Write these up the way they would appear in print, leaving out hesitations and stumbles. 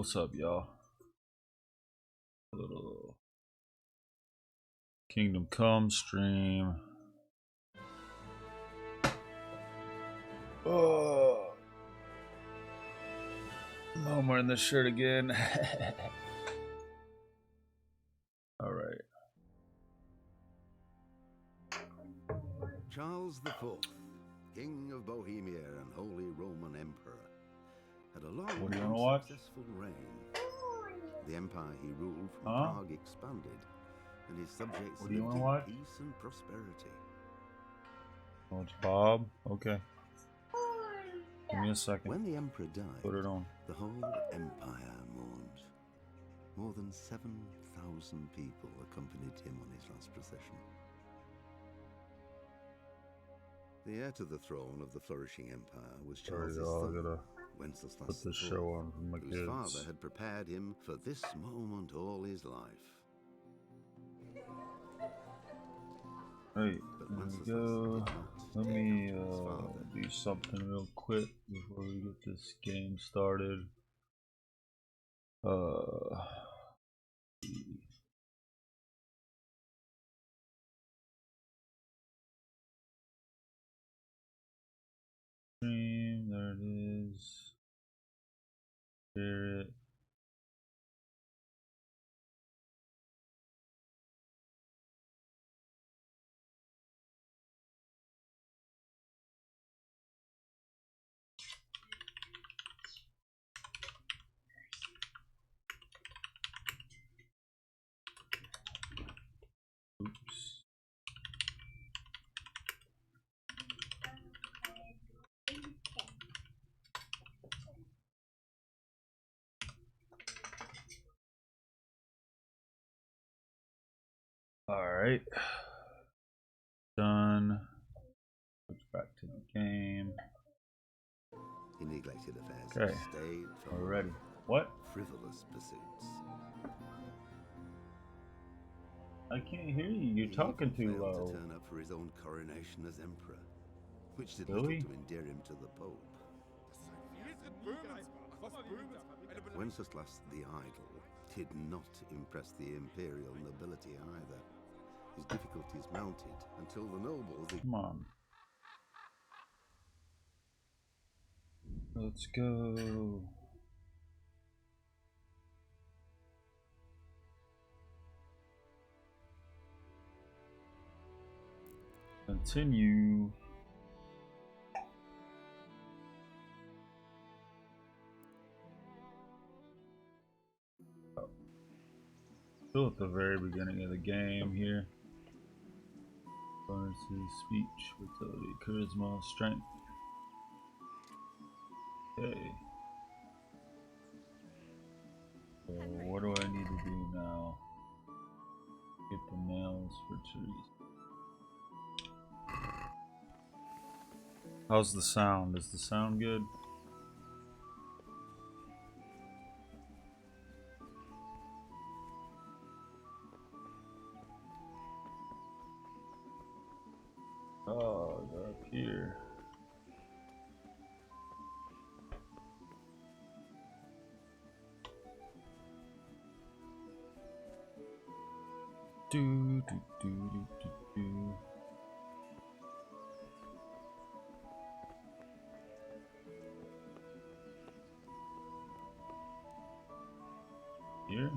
What's up, y'all? Little Kingdom Come stream. Oh, I'm wearing this shirt again. All right. Charles IV, King of Bohemia and Holy Roman Emperor, had a long and successful reign. The empire he ruled from Prague expanded, and his subjects lived in peace and prosperity. Oh, it's Bob? Okay. Give me a second. When the emperor died, put it on. The whole empire mourned. More than 7,000 people accompanied him on his last procession. The heir to the throne of the flourishing empire was Charles' son, Wenceslas IV, whose father had prepared him for this moment all his life. Hey, there we go. Let me do something real quick before we get this game started. Stream, there it is. Share it. Oops. All right. Done. Switch back to the game. He neglected affairs Okay. of state for Already. What? frivolous pursuits. I can't hear you. You're talking too low. To turn up for his own coronation as emperor, which did Really? little to endear him to the Pope. Wenceslas the Idle did not impress the imperial nobility either. His difficulties mounted until the nobles... Come on. Let's go. Continue. Still at the very beginning of the game here. Bonuses, speech, fertility, charisma, strength. Okay. So what do I need to do now? Get the males for Teresa. How's the sound? Is the sound good? Oh, they're up here. Do do do do do do. Here.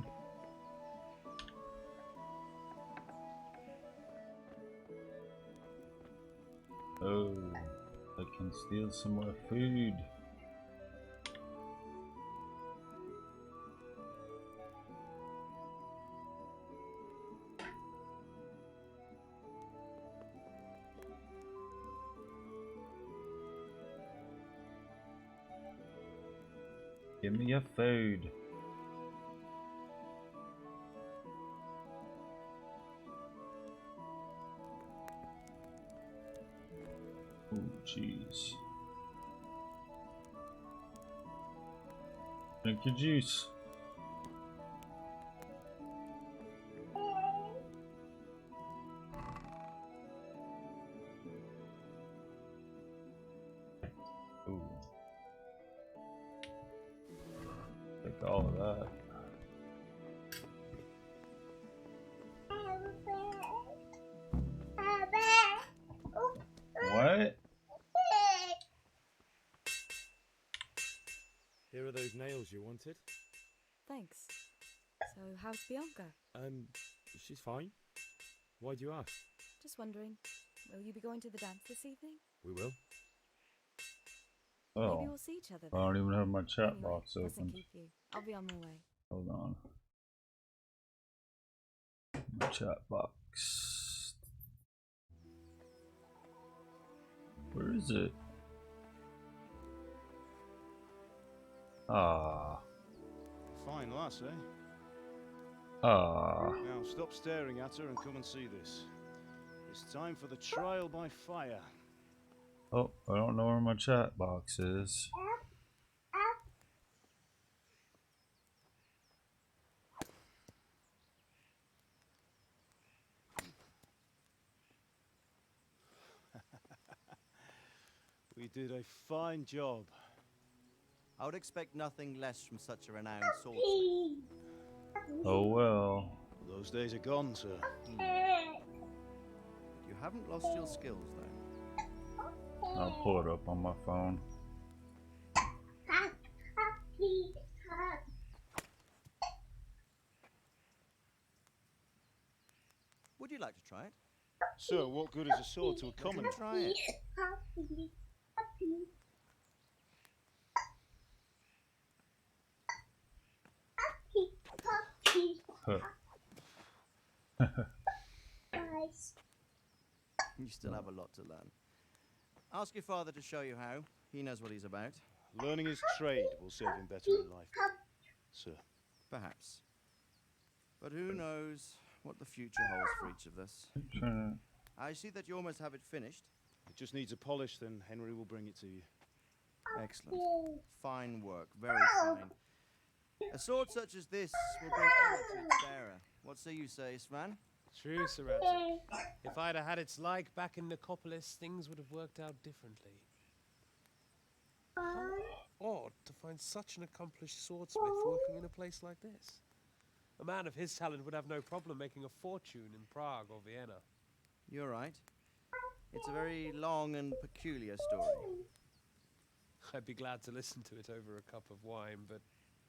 Oh, I can steal some more food. Give me your food. Oh, jeez. Drink your juice. all of that. What? Here are those nails you wanted. Thanks. So, how's Bianca? She's fine. Why do you ask? Just wondering, will you be going to the dance this evening? We will. Oh, maybe we'll see each other I there. don't even have my chat Anyway, box mustn't open. keep you. I'll be on my way. Hold on. My chat box. Where is it? Ah. Fine lass, eh? Ah. Now stop staring at her and come and see this. It's time for the trial by fire. Oh, I don't know where my chat box is. We did a fine job. I would expect nothing less from such a renowned swordsmith. Oh well. Those days are gone, sir. You haven't lost your skills, though. I'll pull it up on my phone. Would you like to try it? Sir, what good is a sword to a commoner? Try it. You still have a lot to learn. Ask your father to show you how. He knows what he's about. Learning his trade will serve him better in life, sir. Perhaps. But who knows what the future holds for each of us. I see that you almost have it finished. It just needs a polish, then Henry will bring it to you. Excellent. Fine work. Very fine. A sword such as this will bring honor to its bearer. What say you, Sman? True, Sir Radzik. If I'd have had its like back in Nicopolis, things would have worked out differently. How odd to find such an accomplished swordsmith working in a place like this. A man of his talent would have no problem making a fortune in Prague or Vienna. You're right. It's a very long and peculiar story. I'd be glad to listen to it over a cup of wine, but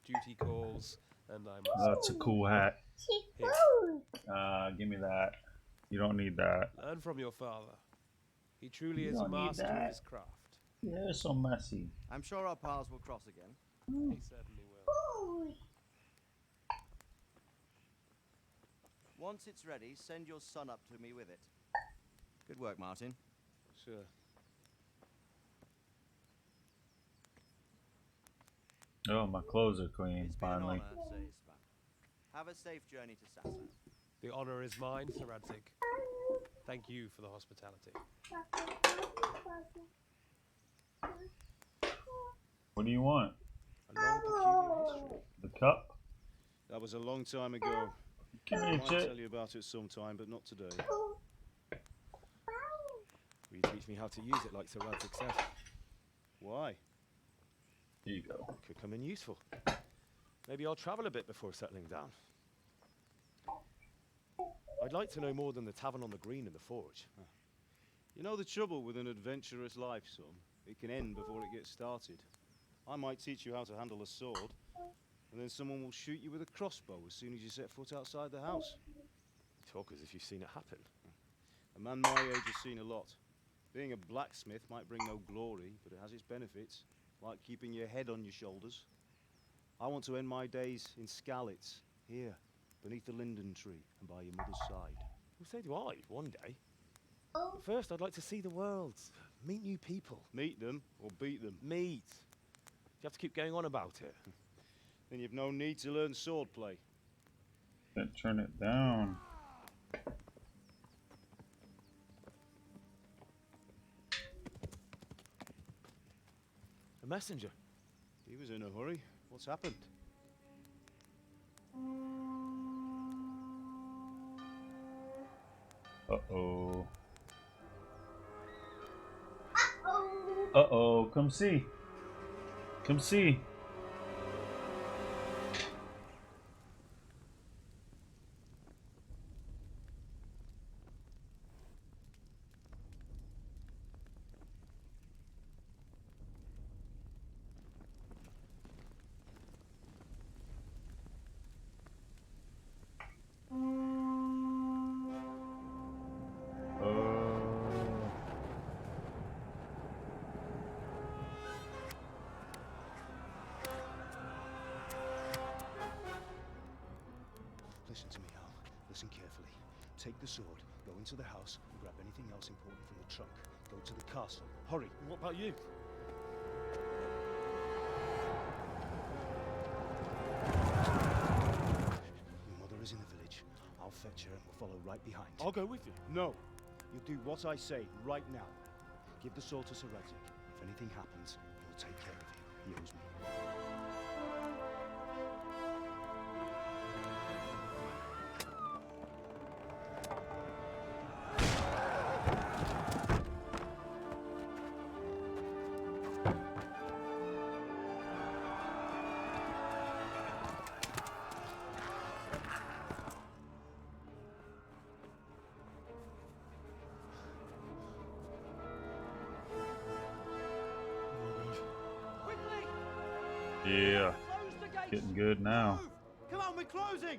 duty calls, and I must... That's a cool hat. Here. Give me that. You don't need that. Learn from your father. He truly You is a don't need master that. of his craft. Yeah, it's so messy. I'm sure our paths will cross again. He certainly will. Once it's ready, send your son up to me with it. Good work, Martin. Sir. Oh, my clothes are clean, It's been finally. an honor, says Svan. Have a safe journey to Sassan. The honor is mine, Sir Radzik. Thank you for the hospitality. What do you want? A long, peculiar history. The cup? That was a long time ago. Give me I a might chip. tell you about it sometime, but not today. Will you teach me how to use it like Sir Radzik said? Why? Here you go. Could come in useful. Maybe I'll travel a bit before settling down. I'd like to know more than the tavern on the green and the forge. You know the trouble with an adventurous life, son? It can end before it gets started. I might teach you how to handle a sword, and then someone will shoot you with a crossbow as soon as you set foot outside the house. Talk as if you've seen it happen. A man my age has seen a lot. Being a blacksmith might bring no glory, but it has its benefits, like keeping your head on your shoulders. I want to end my days in Skalitz, here, beneath the linden tree and by your mother's side. Well, so do I, one day. But first, I'd like to see the world, meet new people. Meet them or beat them. Meet. You have to keep going on about it. Then you've no need to learn swordplay. Can't turn it down. A messenger. He was in a hurry. What's happened? Uh-oh. Uh-oh. Come see. Come see. Take the sword, go into the house, and grab anything else important from the trunk. Go to the castle. Hurry. And what about you? Your mother is in the village. I'll fetch her and we'll follow right behind. I'll go with you. No. You do what I say right now. Give the sword to Sir Radzik. If anything happens, he'll take care of you. He owes me. Yeah, getting good now. Move! Come on, we're closing!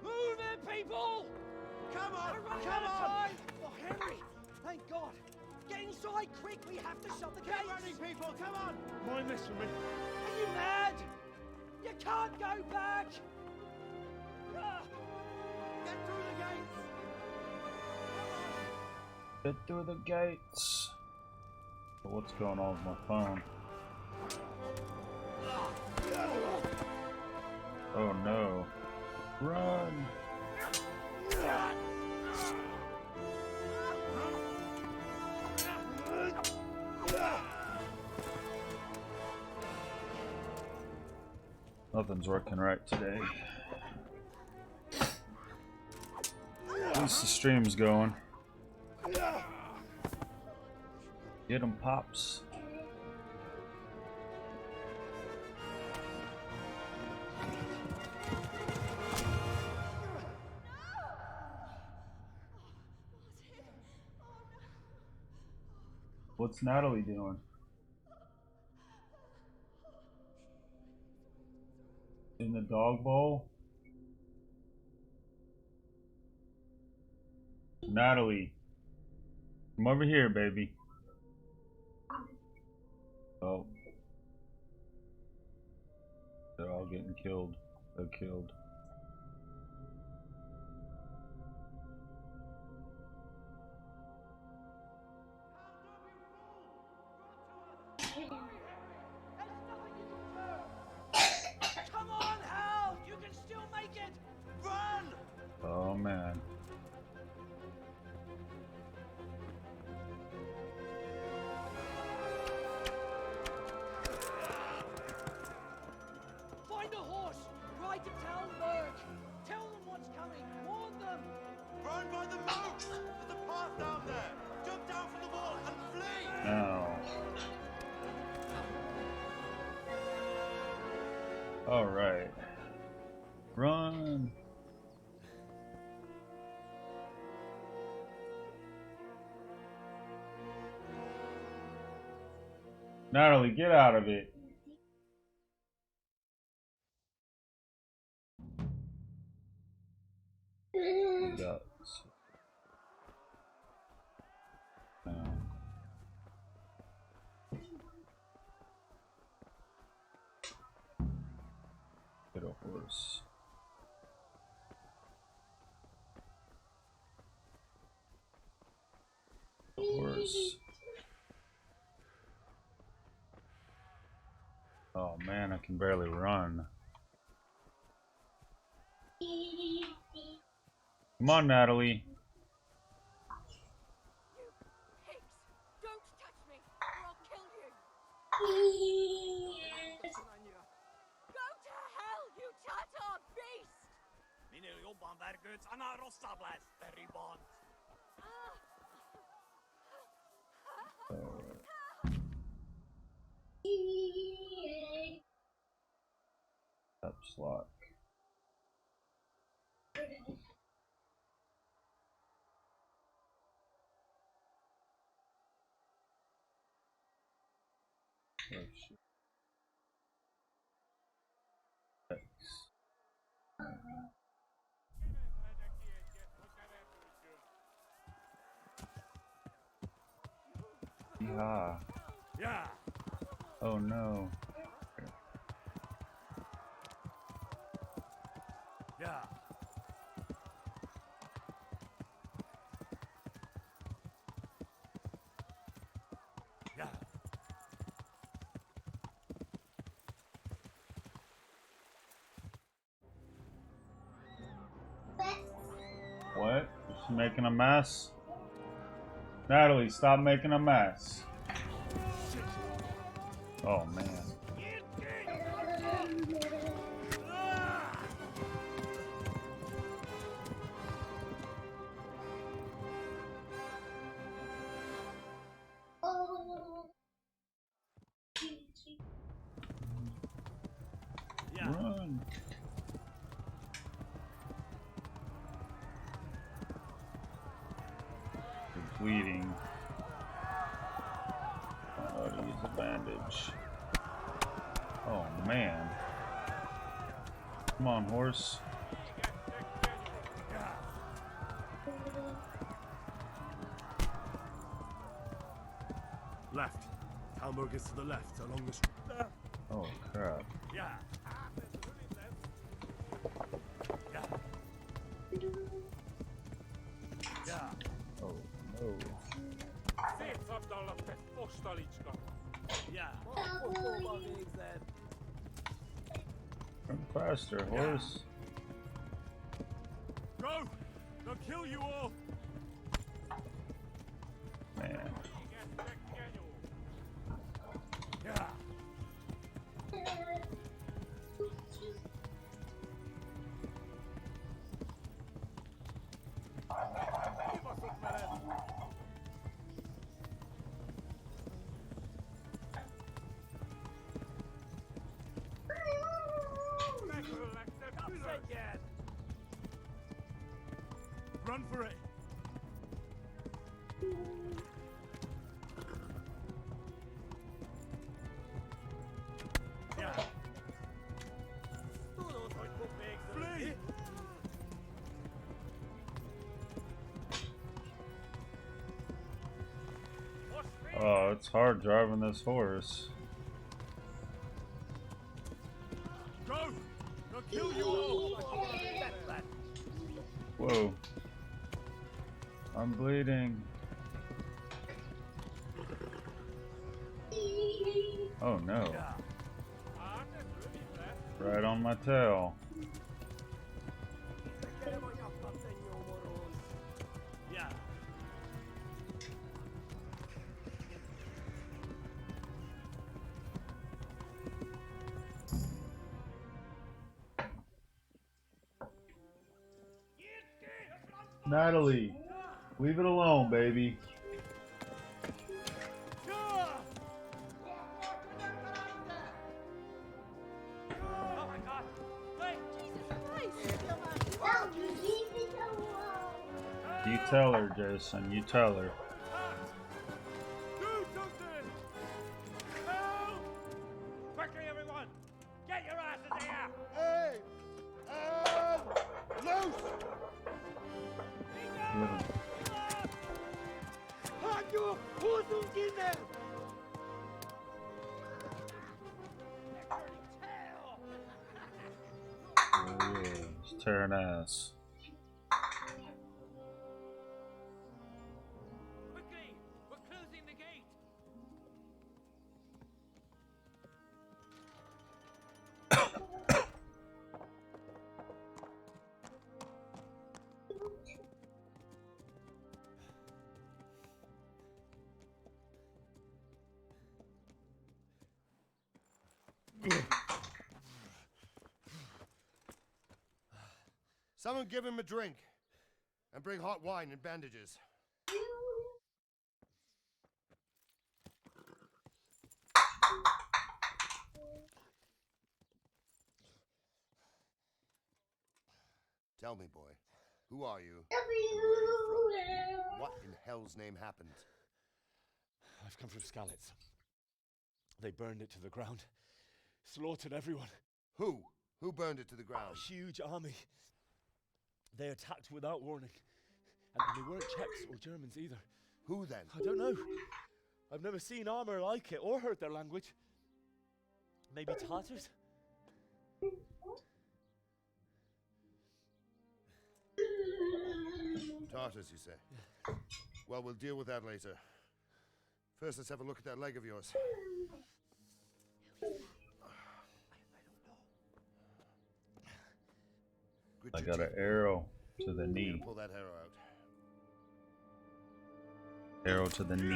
Move it, people! Come on! We're running Come out of on! time! Oh, Henry! Thank God! Get inside, quick! We have to shut the Keep gates! running, people! Come on! Mind this for me. Are you mad? You can't go back! Ah, Get through the gates! Get through the gates. What's going on with my phone? Oh no. Run! Nothing's working right today. At least the stream's going. Get 'em, Pops. What's Natalie doing? In the dog bowl? Natalie, come over here, baby. Oh. They're all getting killed. They're killed. come on, Hal! You can still make it! Run! Oh man. Find a horse! Ride to Talmberg! Tell them what's coming! Warn them! Run by the moats! There's a path down there! Jump down from the wall and flee! Now. Alright. Run! Natalie, get out of it. Ducks. Get a horse. A horse. Oh man, I can barely run. Come on, Natalie. You pigs! Don't touch me, or I'll kill you! Go to hell, you Tatar beast! Caps lock. Oh shit. X. Yeah. Yeah. Oh no. Yeah. She's making a mess. Natalie, stop making a mess. Oh man. Run. You're bleeding. Oh, to use a bandage. Oh man. Come on, horse. Left. Talmberg is to the left, along the street. Oh crap. Yeah. Oh no. Run faster, horse. Go! They'll kill you all! Man. Run for it! Yeah. Flee! Oh, it's hard driving this horse. Go! They'll kill you all! Whoa. I'm bleeding. Oh no. Right on my tail. Yeah. Natalie, leave it alone, baby. You tell her, Jason. You tell her. Do something! Help! Quickly, everyone! Get your asses here! Hey! Loose! Oh yeah, he's tearing ass. Quickly! We're closing the gate! Someone give him a drink. And bring hot wine and bandages. Tell me, boy, who are you? And where are you from? What in hell's name happened? I've come from Skalitz. They burned it to the ground. Slaughtered everyone. Who? Who burned it to the ground? A huge army. They attacked without warning. And they weren't Czechs or Germans either. Who then? I don't know. I've never seen armor like it or heard their language. Maybe Tatars? Tartars, you say? Yeah. Well, we'll deal with that later. First, let's have a look at that leg of yours. I got an arrow to the knee. Pull that arrow out. Arrow to the knee.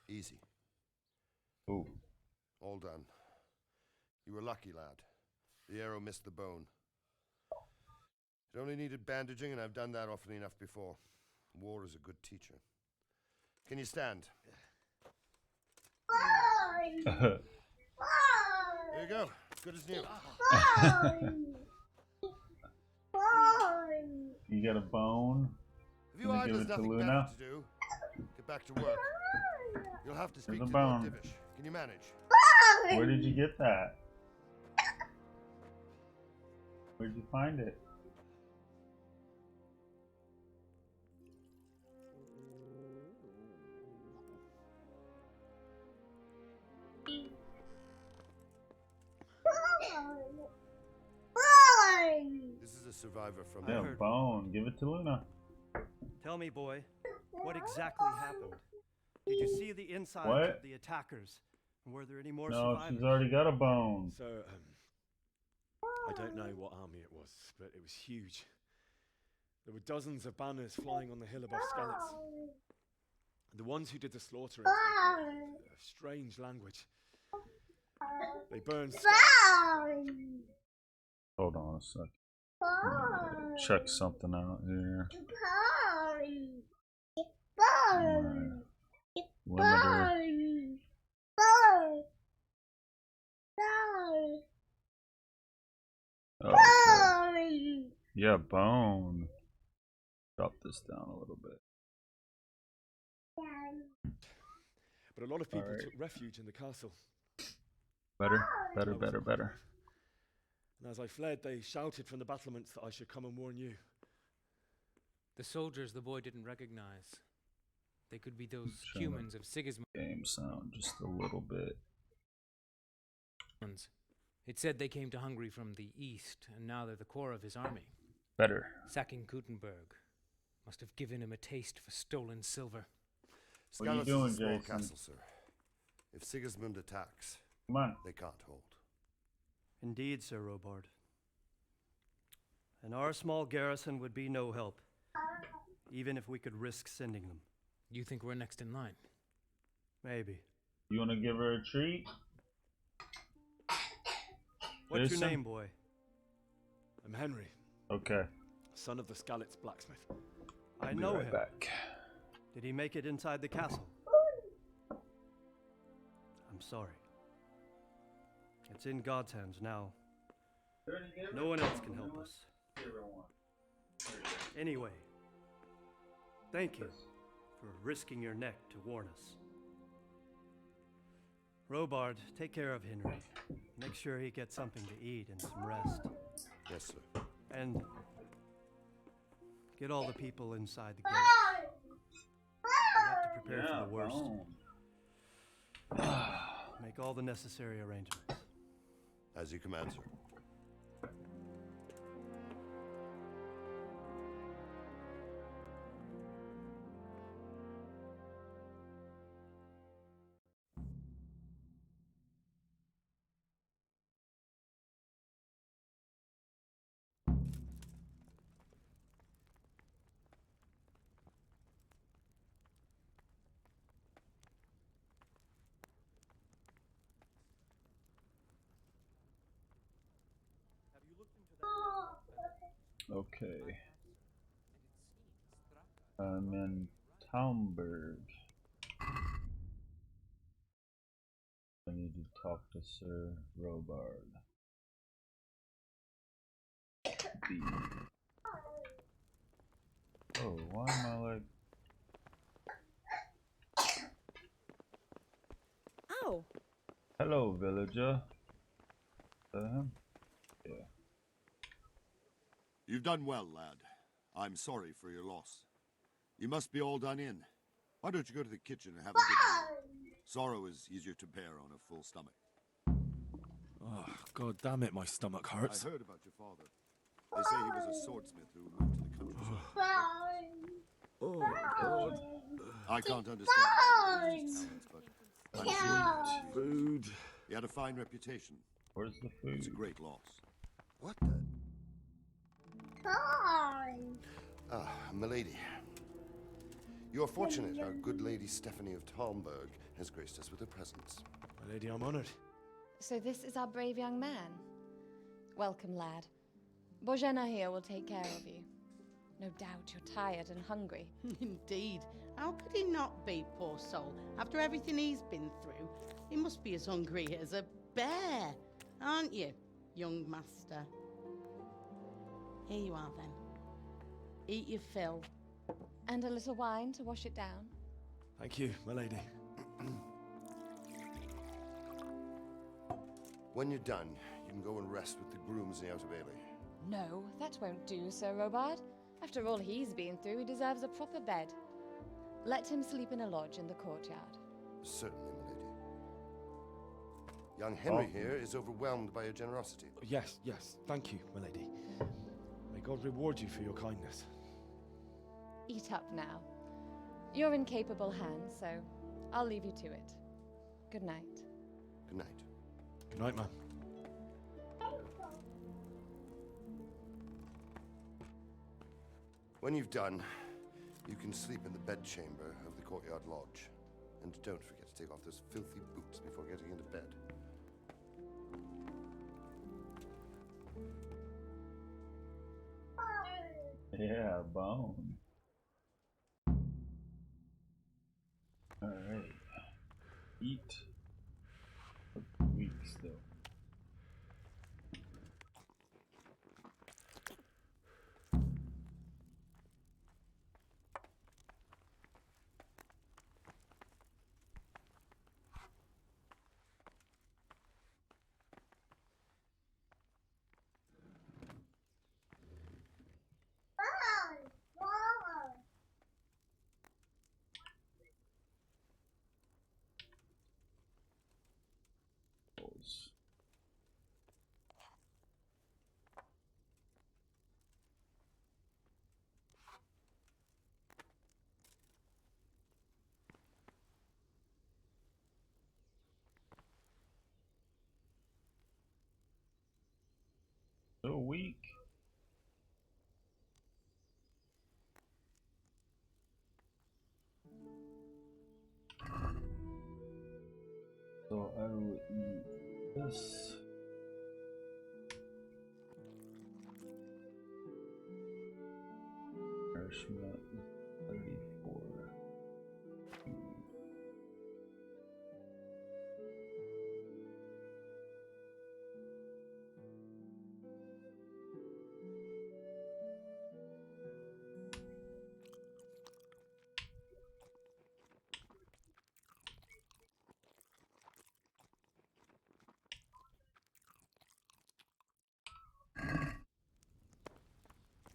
Easy. Ooh. All done. You were lucky, lad. The arrow missed the bone. It only needed bandaging, and I've done that often enough before. War is a good teacher. Can you stand? There you go. Good as new. You got a bone? If you idlers nothing better to do, get back to work. You'll have to speak to Lord Divish. Can you manage? Where did you get that? Where'd you find it? This is a survivor from Yeah, bone. Give it to Luna. Tell me, boy, what exactly happened? Did you see the insides of the attackers? And were there any more survivors? No, she's already got a bone. So, I don't know what army it was, but it was huge. There were dozens of banners flying on the hill above Skalitz. The ones who did the slaughtering spoke a strange language. They burned Skalitz. Hold on a sec. Check something out here. Limiter. Okay. Yeah, bone. Drop this down a little bit. But a lot of people took refuge in the castle. Better. And as I fled, they shouted from the battlements that I should come and warn you. The soldiers the boy didn't recognize. They could be those humans of Sigismund. Game sound just a little bit. It said they came to Hungary from the east, and now they're the core of his army. Better. Sacking Gutenberg must have given him a taste for stolen silver. What are you doing, Jason? Castle, sir. If Sigismund attacks, come on, they can't hold. Indeed, Sir Robard. And our small garrison would be no help, even if we could risk sending them. You think we're next in line? Maybe. You want to give her a treat? What's your name, boy? I'm Henry. Okay. Son of the Skalitz blacksmith. I know him. Back. Did he make it inside the castle? I'm sorry. It's in God's hands now. No one else can help us. Anyway, thank you for risking your neck to warn us. Robard, take care of Henry. Make sure he gets something to eat and some rest. Yes, sir. And get all the people inside the gates. We have to prepare for the worst. Make all the necessary arrangements. As you command, sir. Okay. I'm in Taumberg. I need to talk to Sir Robard. B. Oh, why am I like... Ow! Hello, villager. Is that him? Yeah. You've done well, lad. I'm sorry for your loss. You must be all done in. Why don't you go to the kitchen and have a good meal? Sorrow is easier to bear on a full stomach. Oh, God damn it, my stomach hurts. I heard about your father. They say he was a swordsmith who moved to the countryside. Oh, God. I can't understand his talents, but I'm sure Food. He had a fine reputation. Where's the food? It's a great loss. What the? Ah, milady. You're fortunate our good lady Stephanie of Talmberg has graced us with her presence. My lady, I'm honored. So this is our brave young man. Welcome, lad. Bojena here will take care of you. No doubt you're tired and hungry. Indeed. How could he not be, poor soul? After everything he's been through, he must be as hungry as a bear, aren't you, young master? Here you are, then. Eat your fill. And a little wine to wash it down. Thank you, my lady. When you're done, you can go and rest with the grooms in the Outer Bailey. No, that won't do, Sir Robard. After all he's been through, he deserves a proper bed. Let him sleep in a lodge in the courtyard. Certainly, milady. Young Henry here is overwhelmed by your generosity. Yes, yes. Thank you, my lady. May God reward you for your kindness. Eat up now. You're in capable hands, so I'll leave you to it. Good night. Good night. Good night, man. When you've done, you can sleep in the bedchamber of the courtyard lodge. And don't forget to take off those filthy boots before getting into bed. Yeah, bone. Alright. Eat. Weeks though. So weak. So I will eat this. Nourishment 34.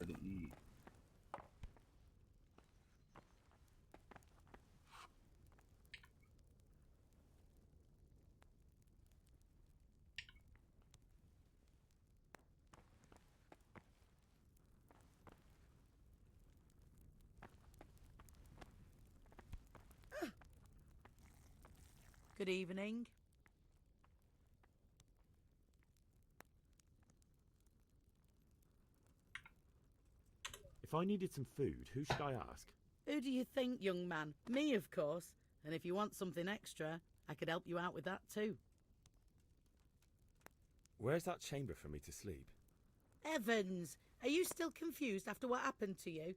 To eat. Good evening. If I needed some food, who should I ask? Who do you think, young man? Me, of course. And if you want something extra, I could help you out with that too. Where's that chamber for me to sleep? Evans, are you still confused after what happened to you?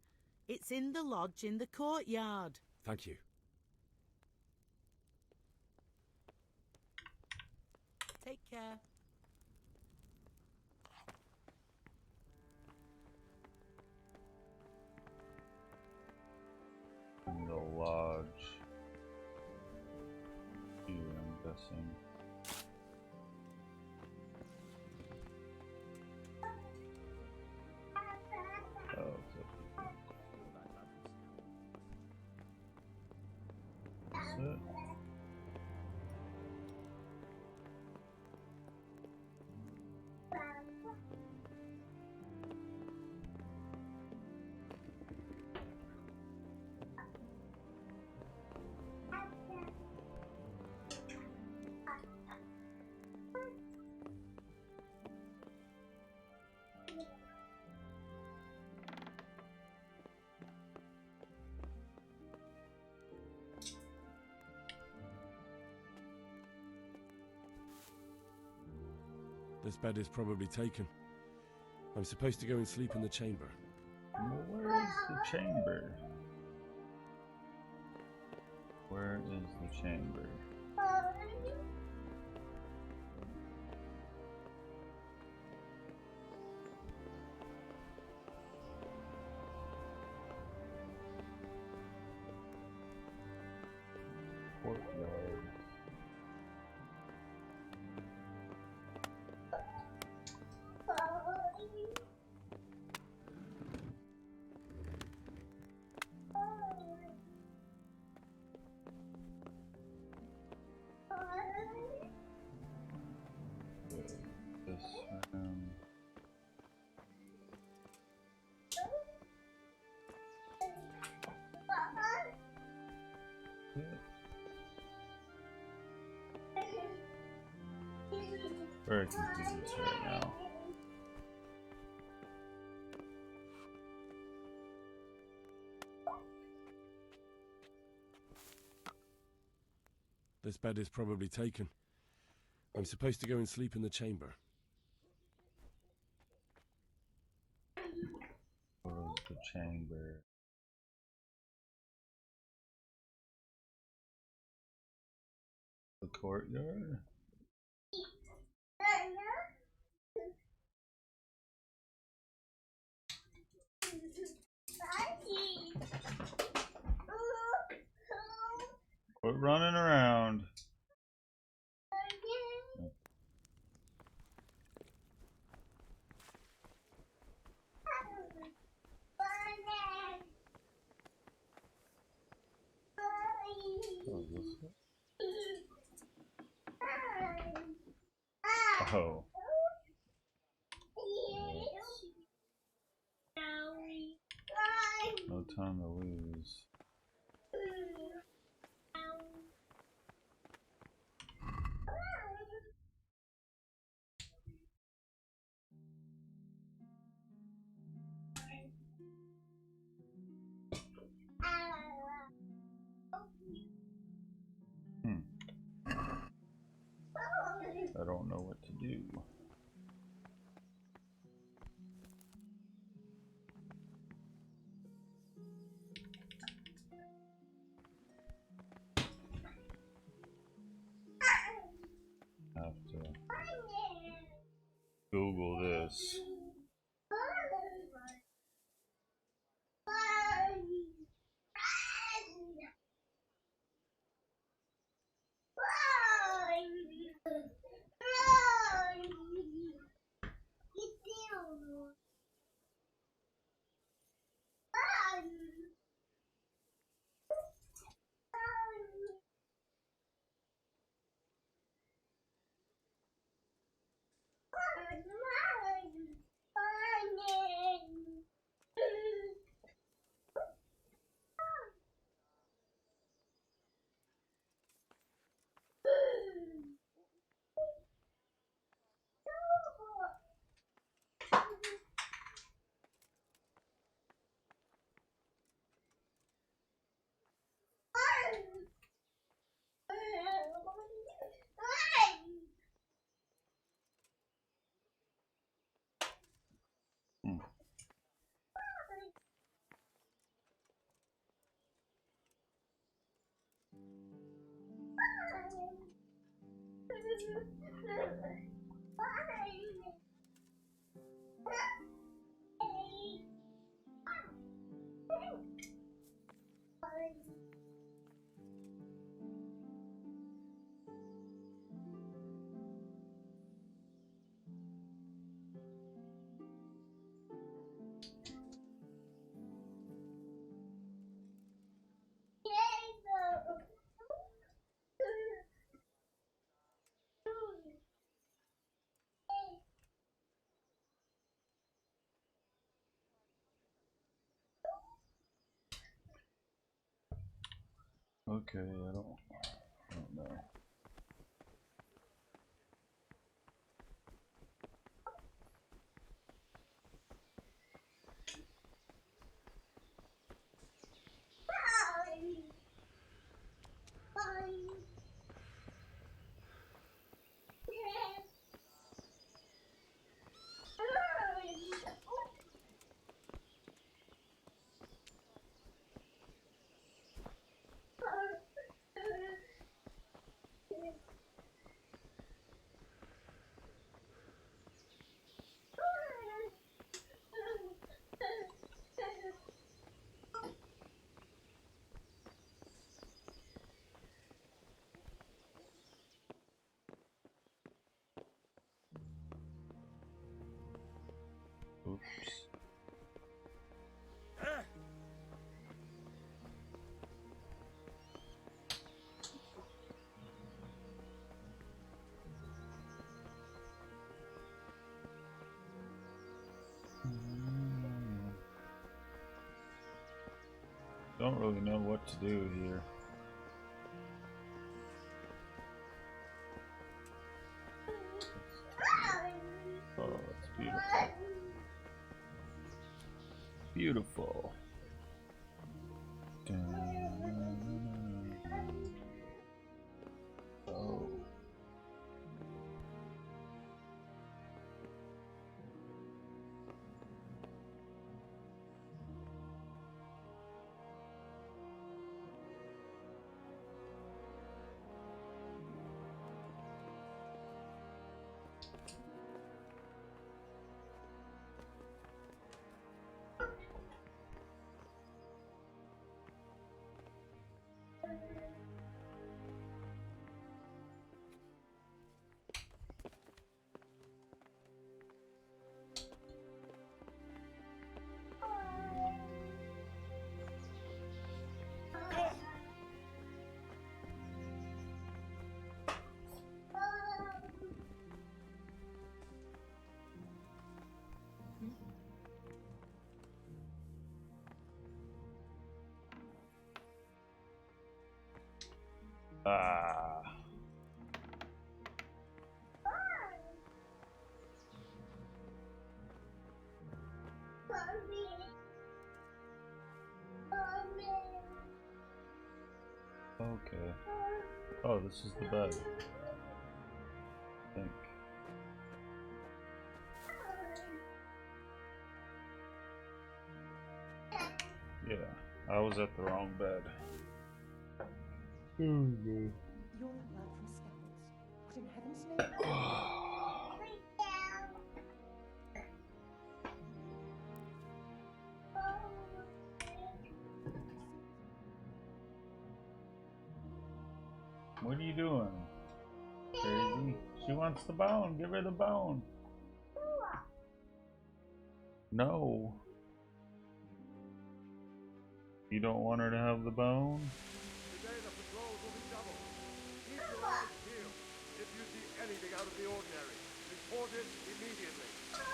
It's in the lodge in the courtyard. Thank you. Take care. In the lodge. Here, I'm guessing. Oh, it's up here. That's it. This bed is probably taken. I'm supposed to go and sleep in the chamber. Where is the chamber? Where is the chamber? Courtyard. This room. Very confused right now. This bed is probably taken. I'm supposed to go and sleep in the chamber. Where's the chamber? The courtyard? Quit running around. Oh, this way? Oh. No time to lose. I don't know what to do. Have to Google this. Okay, I don't know. Whoops. Don't really know what to do here. Oh, it's beautiful. Beautiful. Oh. Ah. Okay. Oh, this is the bed. I think. Yeah, I was at the wrong bed. You're that lad from Scouts. What in heaven's name? What are you doing? Crazy. She wants the bone. Give her the bone. No. You don't want her to have the bone? Today the patrols will be double. Keep your eyes peeled. If you see anything out of the ordinary, report it immediately.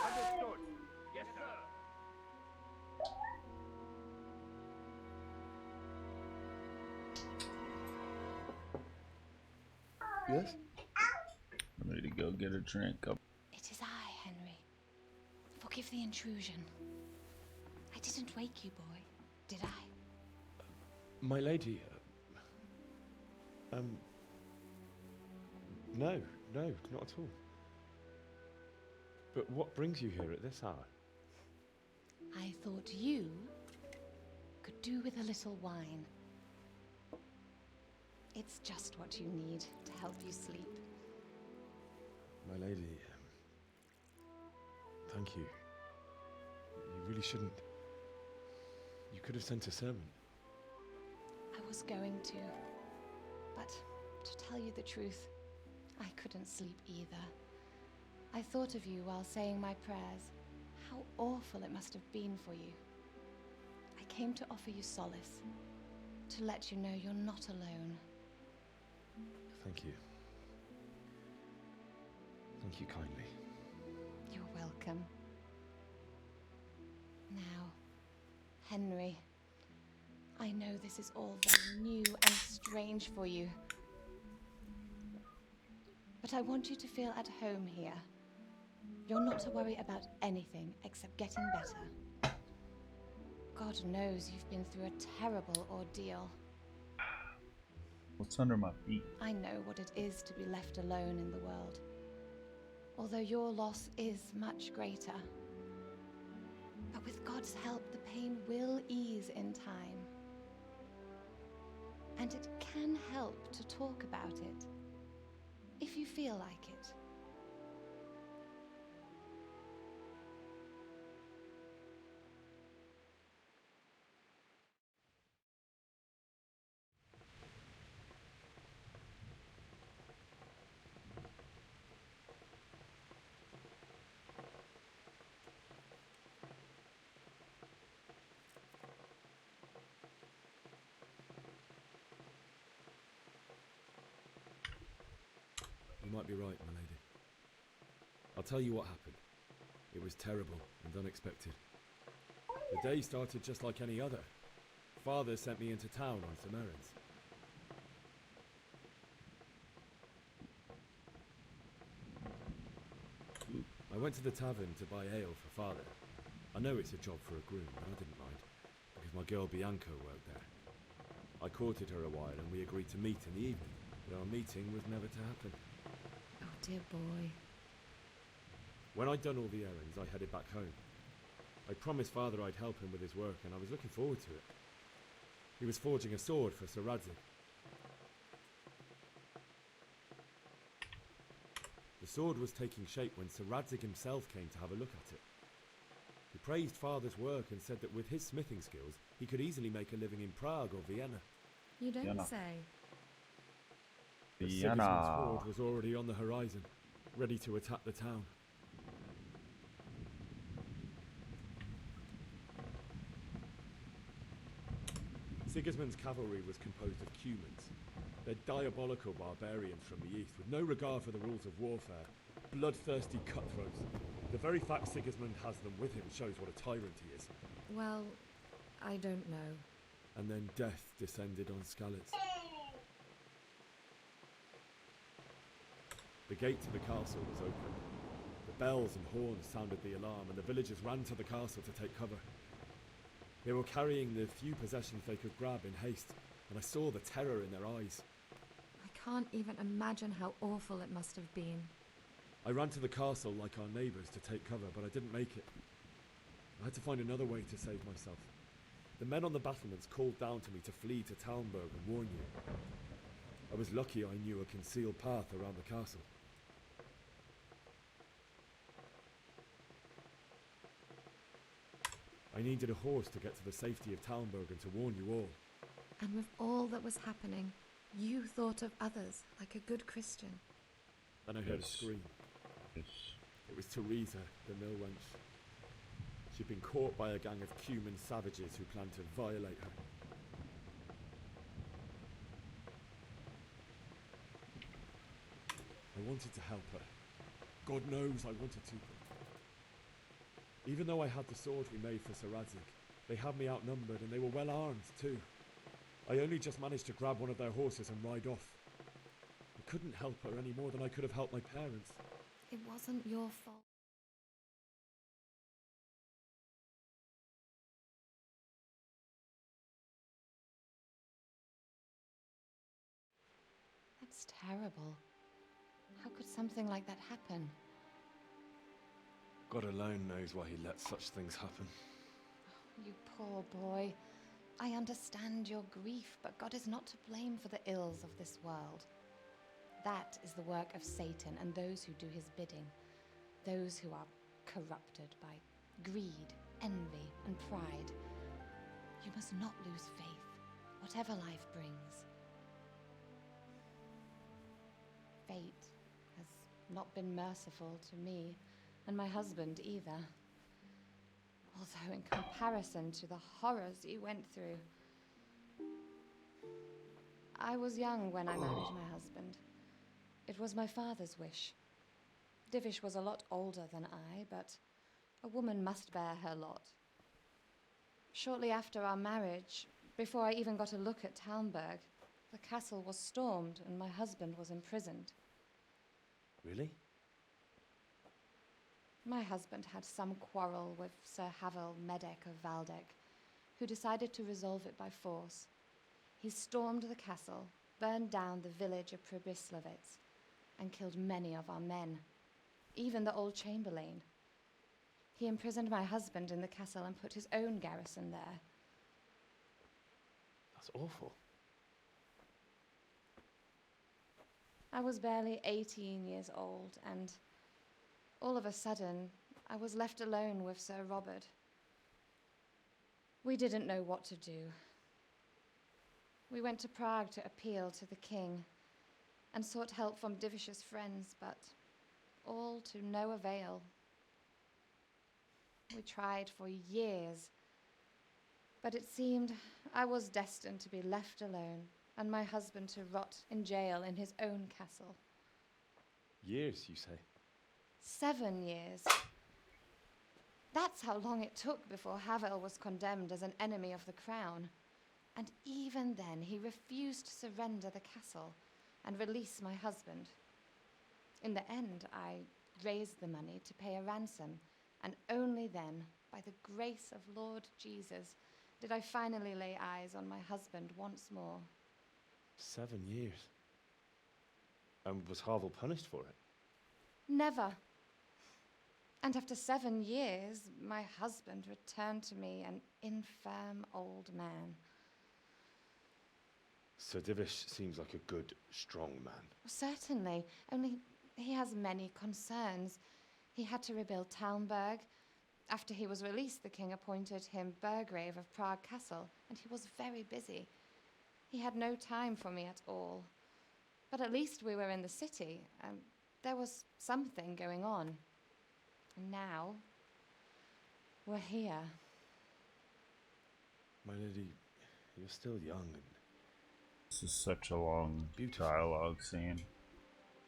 Understood? Yes, sir. Yes? I'm ready to go get a drink. It is I, Henry. Forgive the intrusion. I didn't wake you, boy, did I? My lady, no, not at all. But what brings you here at this hour? I thought you could do with a little wine. It's just what you need to help you sleep. My lady, thank you. You really shouldn't. You could have sent a servant. I was going to, but to tell you the truth, I couldn't sleep either. I thought of you while saying my prayers. How awful it must have been for you. I came to offer you solace, to let you know you're not alone. Thank you. Thank you kindly. You're welcome. Now, Henry, I know this is all very new and strange for you, but I want you to feel at home here. You're not to worry about anything except getting better. God knows you've been through a terrible ordeal. What's under my feet? I know what it is to be left alone in the world, although your loss is much greater. But with God's help, the pain will ease in time. And it can help to talk about it, if you feel like it. You might be right, my lady. I'll tell you what happened. It was terrible and unexpected. The day started just like any other. Father sent me into town on some errands. I went to the tavern to buy ale for Father. I know it's a job for a groom, but I didn't mind, because my girl Bianca worked there. I courted her a while and we agreed to meet in the evening, but our meeting was never to happen. Oh, dear boy. When I'd done all the errands, I headed back home. I promised Father I'd help him with his work, and I was looking forward to it. He was forging a sword for Sir Radzig. The sword was taking shape when Sir Radzig himself came to have a look at it. He praised Father's work and said that with his smithing skills, he could easily make a living in Prague or Vienna. You don't Vienna. say. But Sigismund's horde was already on the horizon, ready to attack the town. Sigismund's cavalry was composed of Cumans. They're diabolical barbarians from the east, with no regard for the rules of warfare, bloodthirsty cutthroats. The very fact Sigismund has them with him shows what a tyrant he is. Well, I don't know. And then death descended on Skalitz. The gate to the castle was open. The bells and horns sounded the alarm, and the villagers ran to the castle to take cover. They were carrying the few possessions they could grab in haste, and I saw the terror in their eyes. I can't even imagine how awful it must have been. I ran to the castle like our neighbours to take cover, but I didn't make it. I had to find another way to save myself. The men on the battlements called down to me to flee to Talmberg and warn you. I was lucky I knew a concealed path around the castle. I needed a horse to get to the safety of Talmberg and to warn you all. And with all that was happening, you thought of others like a good Christian. Then I heard a scream. Yes. It was Teresa, the mill wench. She'd been caught by a gang of Cuman savages who planned to violate her. I wanted to help her. God knows I wanted to. Even though I had the sword we made for Sir Radzig, they had me outnumbered and they were well armed too. I only just managed to grab one of their horses and ride off. I couldn't help her any more than I could have helped my parents. It wasn't your fault. That's terrible. How could something like that happen? God alone knows why he lets such things happen. You poor boy. I understand your grief, but God is not to blame for the ills of this world. That is the work of Satan and those who do his bidding. Those who are corrupted by greed, envy, and pride. You must not lose faith, whatever life brings. Fate has not been merciful to me, and my husband either. Although in comparison to the horrors you went through. I was young when I married my husband. It was my father's wish. Divish was a lot older than I, but a woman must bear her lot. Shortly after our marriage, before I even got a look at Talmberg, the castle was stormed and my husband was imprisoned. Really? My husband had some quarrel with Sir Havel Medek of Valdek, who decided to resolve it by force. He stormed the castle, burned down the village of Pribyslavitz, and killed many of our men, even the old chamberlain. He imprisoned my husband in the castle and put his own garrison there. That's awful. I was barely 18 years old, and all of a sudden, I was left alone with Sir Robert. We didn't know what to do. We went to Prague to appeal to the king and sought help from Divish's friends, but all to no avail. We tried for years, but it seemed I was destined to be left alone and my husband to rot in jail in his own castle. Years, you say? 7 years. That's how long it took before Havel was condemned as an enemy of the crown. And even then, he refused to surrender the castle and release my husband. In the end, I raised the money to pay a ransom, and only then, by the grace of Lord Jesus, did I finally lay eyes on my husband once more. 7 years? And was Havel punished for it? Never. And after 7 years, my husband returned to me an infirm old man. Sir Divish seems like a good, strong man. Certainly, only he has many concerns. He had to rebuild Talmberg. After he was released, the king appointed him Burgrave of Prague Castle, and he was very busy. He had no time for me at all. But at least we were in the city, and there was something going on. And now, we're here. My lady, you're still young and... This is such a long dialogue scene.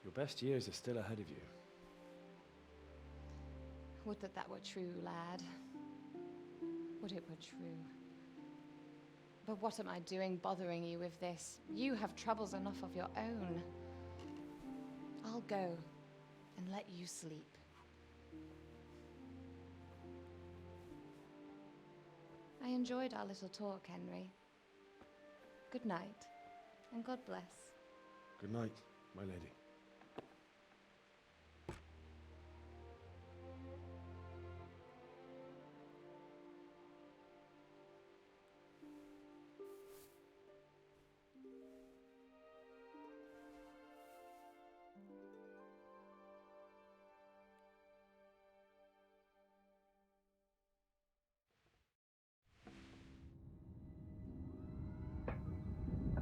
Your best years are still ahead of you. Would that that were true, lad. Would it were true. But what am I doing bothering you with this? You have troubles enough of your own. I'll go and let you sleep. I enjoyed our little talk, Henry. Good night, and God bless. Good night, my lady.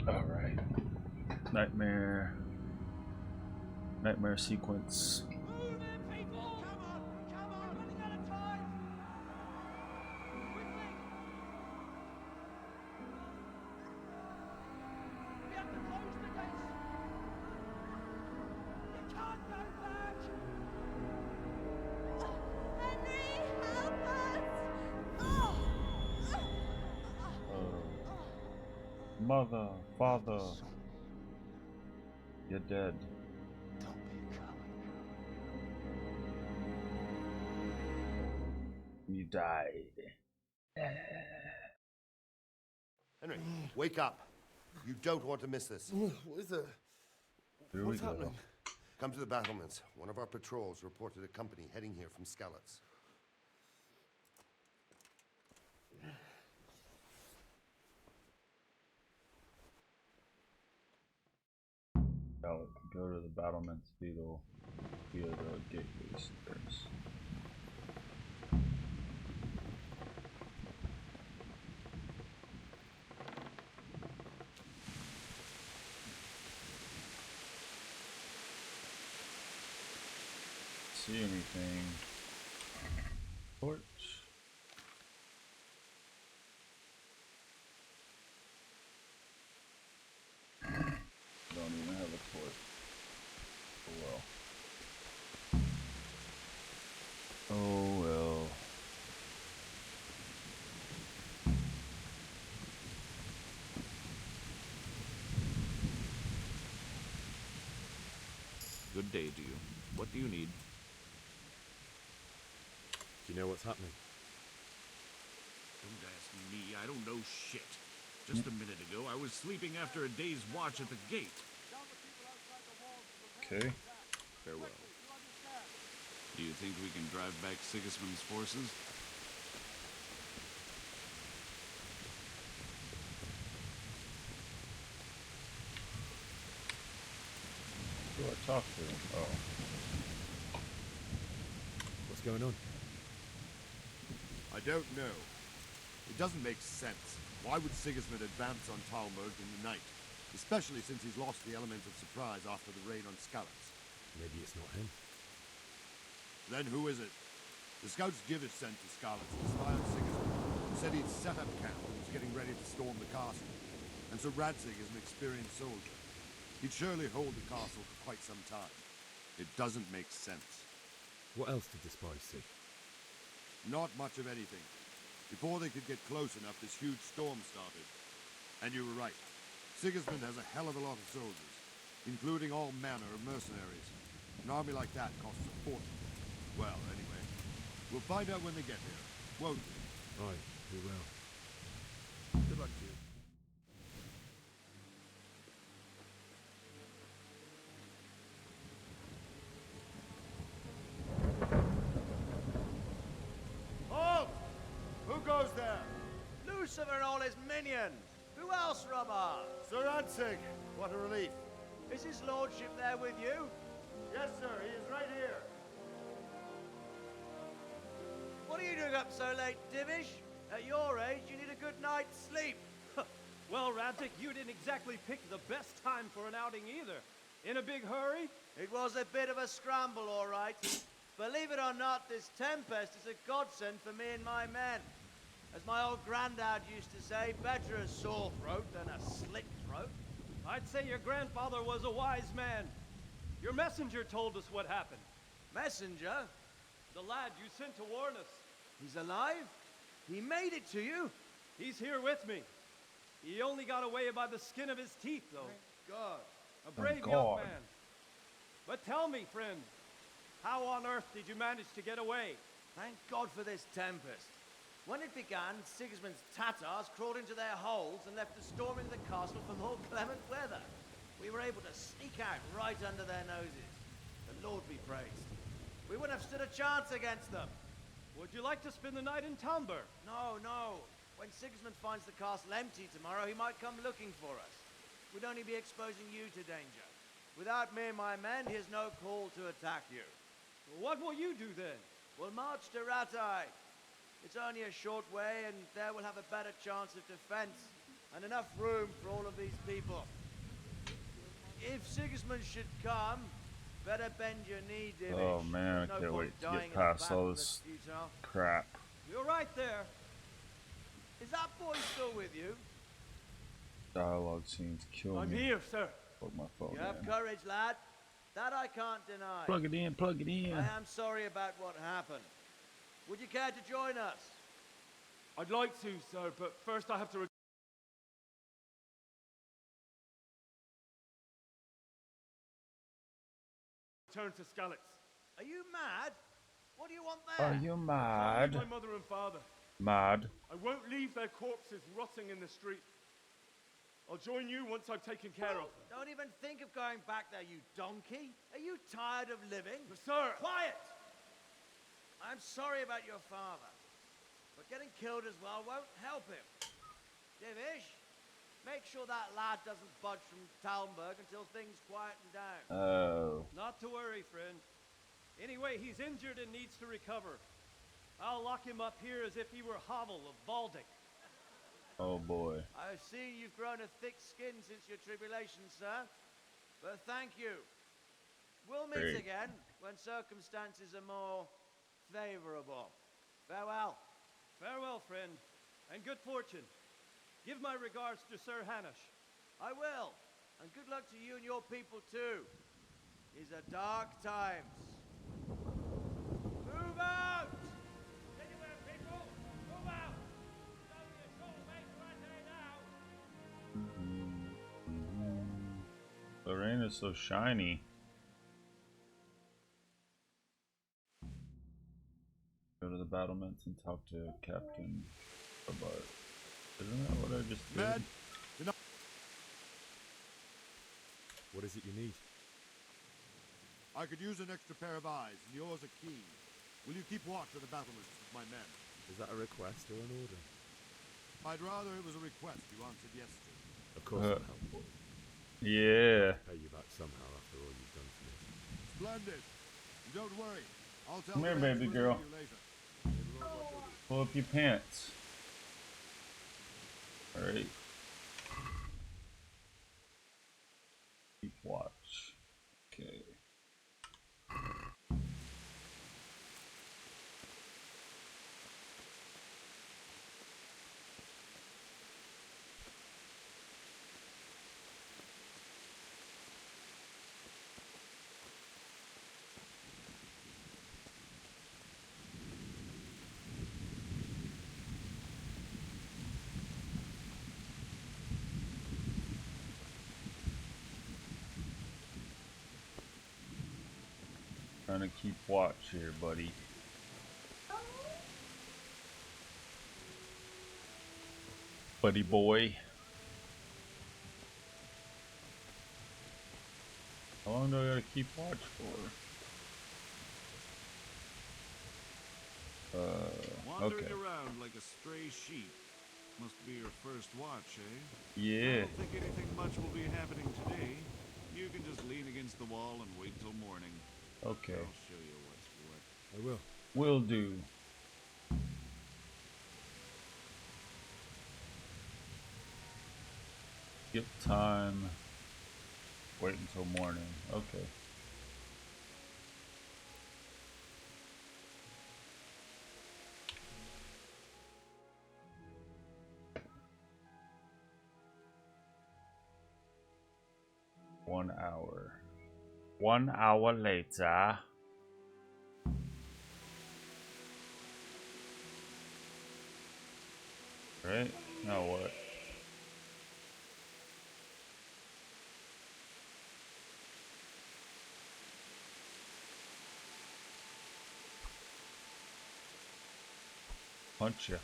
Alright. Nightmare sequence. Move it, people! Come on! Come on! Running out of time! Quickly! We have to close the gates! You can't go back! Henry, help us! Mother, father, you're dead. Don't be a coward. You died. Henry, wake up. You don't want to miss this. What is it? Here What's we go. happening? Come to the battlements. One of our patrols reported a company heading here from Skalitz. Go to the battlements via the gateway stairs. See anything? Torch. Don't even have a torch. Oh well. Oh well. Good day to you. What do you need? Do you know what's happening? Don't ask me. I don't know shit. Just a minute ago, I was sleeping after a day's watch at the gate. Okay. Farewell. Do you think we can drive back Sigismund's forces? Who do I talk to? Oh. What's going on? I don't know. It doesn't make sense. Why would Sigismund advance on Talmberg in the night? Especially since he's lost the element of surprise after the raid on Skalitz. Maybe it's not him. Then who is it? The scouts Divish sent to Skalitz to spy on Sigismund, who said he'd set up camp and was getting ready to storm the castle. And so Radzig is an experienced soldier. He'd surely hold the castle for quite some time. It doesn't make sense. What else did the spies see? Not much of anything. Before they could get close enough, this huge storm started. And you were right. Sigismund has a hell of a lot of soldiers, including all manner of mercenaries. An army like that costs a fortune. Well, anyway, we'll find out when they get here, won't we? Aye, we will. Good luck to you. Halt! Who goes there? Lucifer and all his minions. Who else, Robber? Sir Ansig, what a relief. Is his lordship there with you? Yes, sir, he is right here. What are you doing up so late, Divish? At your age, you need a good night's sleep. Well, Radzik, you didn't exactly pick the best time for an outing either. In a big hurry? It was a bit of a scramble, all right. Believe it or not, this tempest is a godsend for me and my men. As my old granddad used to say, better a sore throat than a slit throat. I'd say your grandfather was a wise man. Your messenger told us what happened. Messenger? The lad you sent to warn us. He's alive? He made it to you? He's here with me. He only got away by the skin of his teeth, though. Thank God. A brave young man. But tell me, friend, how on earth did you manage to get away? Thank God for this tempest. When it began, Sigismund's Tatars crawled into their holes and left the storm into the castle for more clement weather. We were able to sneak out right under their noses. The Lord be praised. We wouldn't have stood a chance against them. Would you like to spend the night in Talmberg? No, no. When Sigismund finds the castle empty tomorrow, he might come looking for us. We'd only be exposing you to danger. Without me and my men, he has no call to attack you. What will you do then? We'll march to Ratai. It's only a short way, and there we'll have a better chance of defense and enough room for all of these people. If Sigismund should come, better bend your knee, Divish. Oh man, I can't wait to get past all this crap. You're right there. Is that boy still with you? Dialogue seems to kill me. I'm here, sir. Fuck my phone. You have courage, lad. That I can't deny. Plug it in, plug it in. I am sorry about what happened. Would you care to join us? I'd like to, sir, but first I have to return to Skalitz. Are you mad? What do you want there? Are you mad? My mother and father. Mad. I won't leave their corpses rotting in the street. I'll join you once I've taken care of them. Don't even think of going back there, you donkey. Are you tired of living? Sir! Quiet! I'm sorry about your father, but getting killed as well won't help him. Divish, make sure that lad doesn't budge from Talmberg until things quieten down. Oh. Not to worry, friend. Anyway, he's injured and needs to recover. I'll lock him up here as if he were Havel of Baldic. Oh boy. I see you've grown a thick skin since your tribulation, sir. But thank you. We'll meet Great. again when circumstances are more favorable. Farewell. Farewell, friend, and good fortune. Give my regards to Sir Hanush. I will. And good luck to you and your people, too. These are dark times. Move out! Anywhere, people! Move out! It's only a short way to Rattay now. The rain is so shiny. Go to the battlements and talk to Captain about. Isn't that what I just did? What is it you need? I could use an extra pair of eyes, and yours are keen. Will you keep watch of the battlements with my men? Is that a request or an order? I'd rather it was a request you answered yes to. Of course I'll help. Yeah. I'll pay you back somehow after all you've done for me. Splendid. And don't worry. I'll tell Come here, the rest baby we'll girl. see you later. Pull up your pants. Alright. Keep watch. Okay. Trying to keep watch here, buddy. Buddy boy. How long do I gotta keep watch for? Wandering Okay. around like a stray sheep. Must be your first watch, eh? Yeah. I don't think anything much will be happening today. You can just lean against the wall and wait till morning. Okay. I'll show you what's what. I will. Will do. Skip time. Wait until morning. Okay. One hour. 1 hour later. Right? Now what? Punch ya.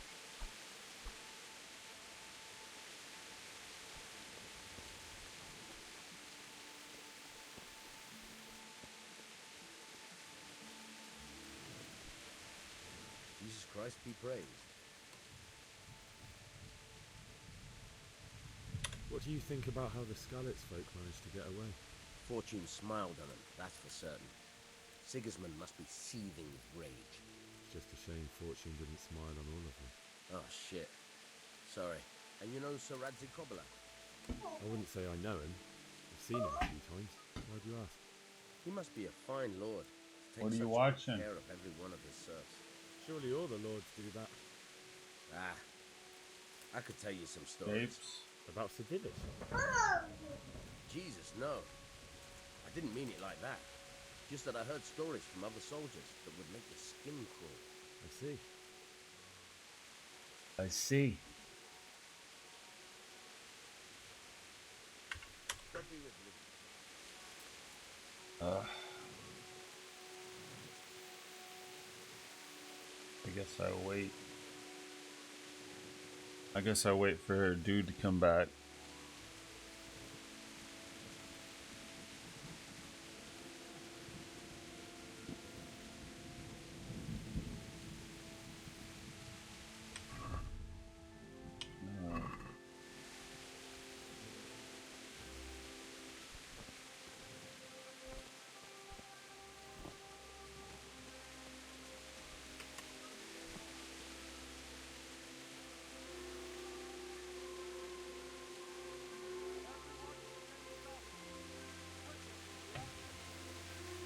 Jesus Christ be praised. What do you think about how the Skalitz folk managed to get away? Fortune smiled on him, that's for certain. Sigismund must be seething with rage. Just a shame Fortune didn't smile on all of them. Oh, shit. Sorry. And you know Sir Radzi Kobbler? I wouldn't say I know him. I've seen him a few times. Why'd you ask? He must be a fine lord. What are you Take such watching? good care of every one of his serfs. Surely all the lords do that. Ah. I could tell you some stories. Tapes. About Sir Divish? Jesus, no. I didn't mean it like that. Just that I heard stories from other soldiers that would make the skin crawl. I see. I see. God be with you. I guess I wait for her dude to come back.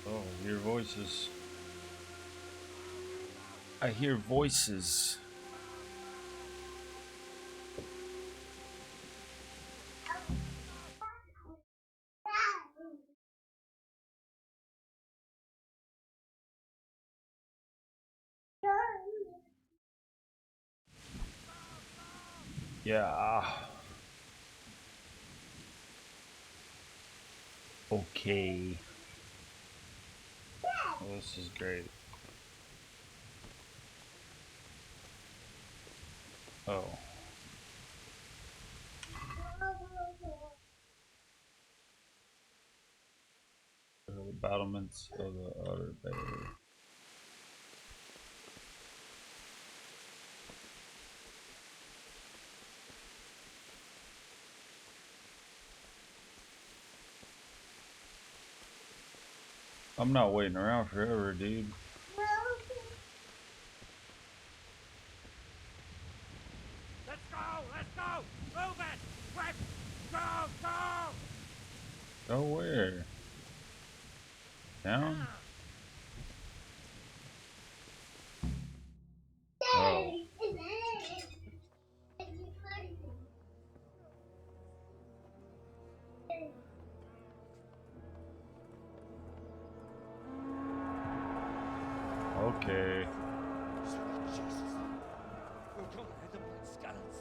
Oh, I hear voices. I hear voices. Yeah. Okay. Oh, this is great. Oh. The battlements of the outer barrier. I'm not waiting around forever, dude. Let's go! Let's go! Move it! Quick! Go! Go! Go where? Down? Oh. Okay. Sweet Jesus. We'll come ahead of blood skeletons.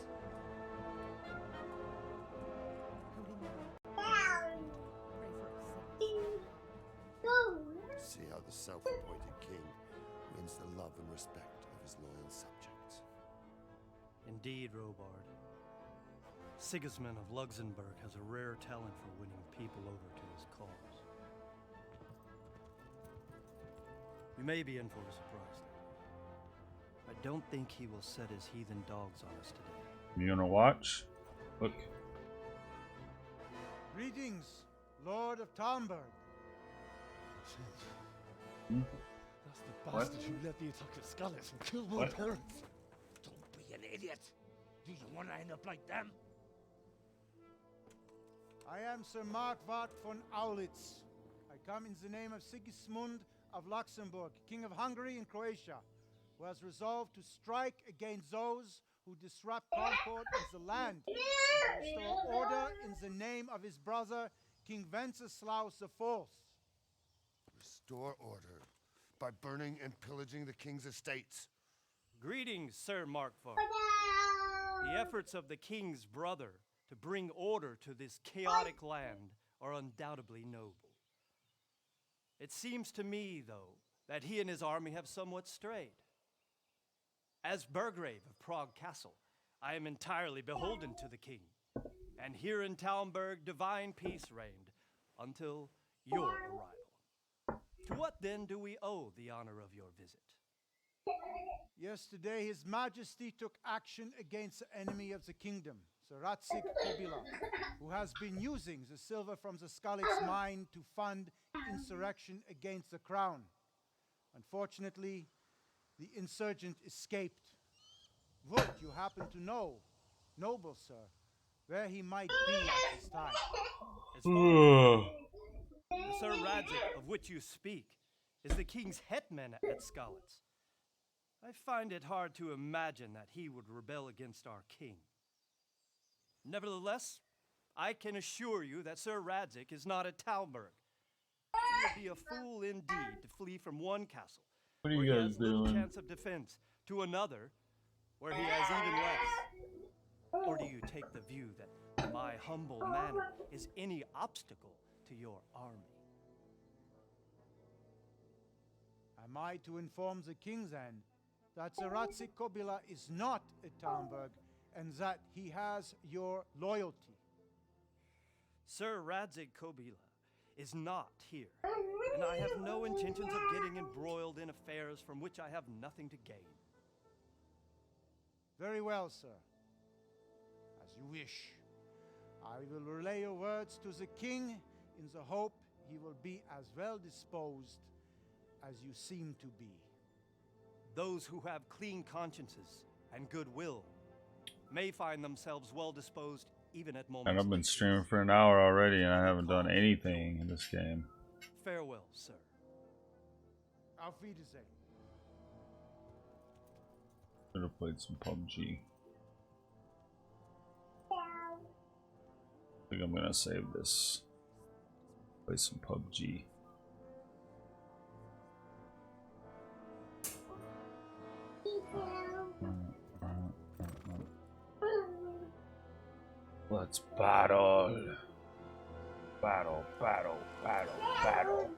Holy Mary, pray for us sinners. See how The self-appointed king wins the love and respect of his loyal subjects. Indeed, Robard. Sigismund of Luxembourg has a rare talent for winning people over to his cause. We may be in for a surprise, though. I don't think he will set his heathen dogs on us today. You gonna watch? Look. Greetings, Lord of Talmberg. Hmm? That's the bastard who led the attack at Scarlet and killed my parents. Don't be an idiot. Do you want to end up like them? I am Sir Markwart von Aulitz. I come in the name of Sigismund of Luxembourg, King of Hungary and Croatia, who has resolved to strike against those who disrupt concord in the land, and to restore order in the name of his brother, King Wenceslaus IV. Restore order by burning and pillaging the king's estates. Greetings, Sir Markwart. The efforts of the king's brother to bring order to this chaotic land are undoubtedly noble. It seems to me, though, that he and his army have somewhat strayed. As Burgrave of Prague Castle, I am entirely beholden to the king, and here in Talmberg divine peace reigned until your arrival. To what then do we owe the honor of your visit? Yesterday, His Majesty took action against the enemy of the kingdom, Sir Ratzik Kobila, who has been using the silver from the Skalitz mine to fund insurrection against the crown. Unfortunately, the insurgent escaped. Would you happen to know, noble sir, where he might be at this time? As far the Sir Radzik of which you speak is the king's hetman at Skalitz. I find it hard to imagine that he would rebel against our king. Nevertheless, I can assure you that Sir Radzik is not at Talmberg. He would be a fool indeed to flee from one castle What are where you he guys has little doing? chance of defense to another where he has even less. Or do you take the view that my humble manner is any obstacle to your army? Am I to inform the king then that Sir Ratzik Kobila is not at Talmberg and that he has your loyalty? Sir Radzik Kobila is not here, and I have no intentions of getting embroiled in affairs from which I have nothing to gain. Very well, sir. As you wish. I will relay your words to the king in the hope he will be as well disposed as you seem to be. Those who have clean consciences and goodwill may find themselves well disposed even at moments. And I've been like streaming for an hour already and I haven't done anything in this game. Farewell, sir. Auf Wiedersehen. Should have played some PUBG. I think I'm gonna save this. Play some PUBG. Let's battle. Battle, battle, battle, battle.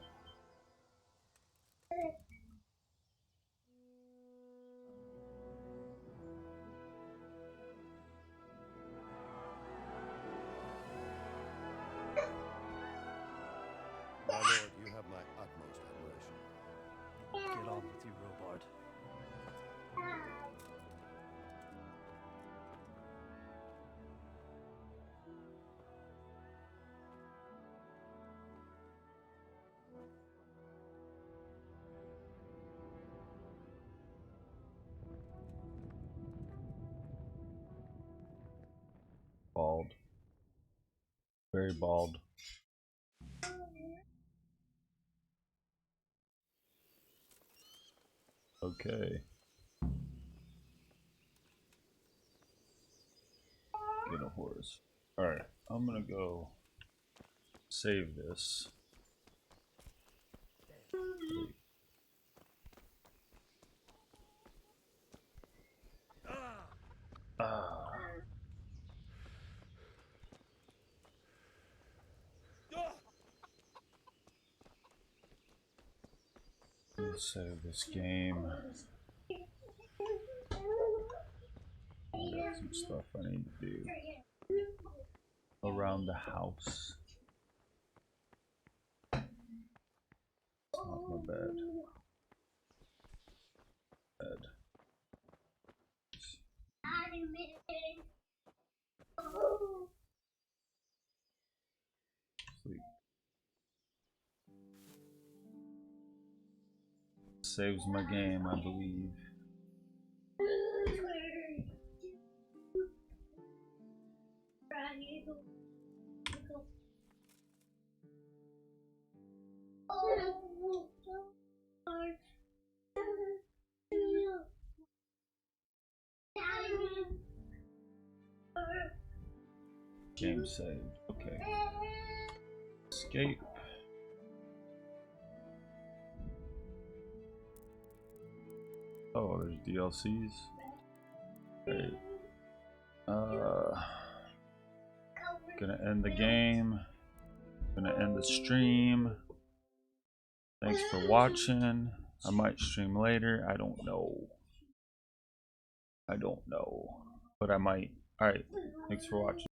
My lord, you have my utmost admiration. Get on with you, Robard. Bald. Very bald. Okay. Get a horse. Alright, I'm gonna go save this. Ah. Save this game. I got some stuff I need to do around the house. It's not my bed. Sleep. Saves my game, I believe. Game saved. Okay. Escape. Oh, there's DLCs. Okay. Gonna end the game. Gonna end the stream. Thanks for watching. I might stream later. I don't know. But I might. Alright. Thanks for watching.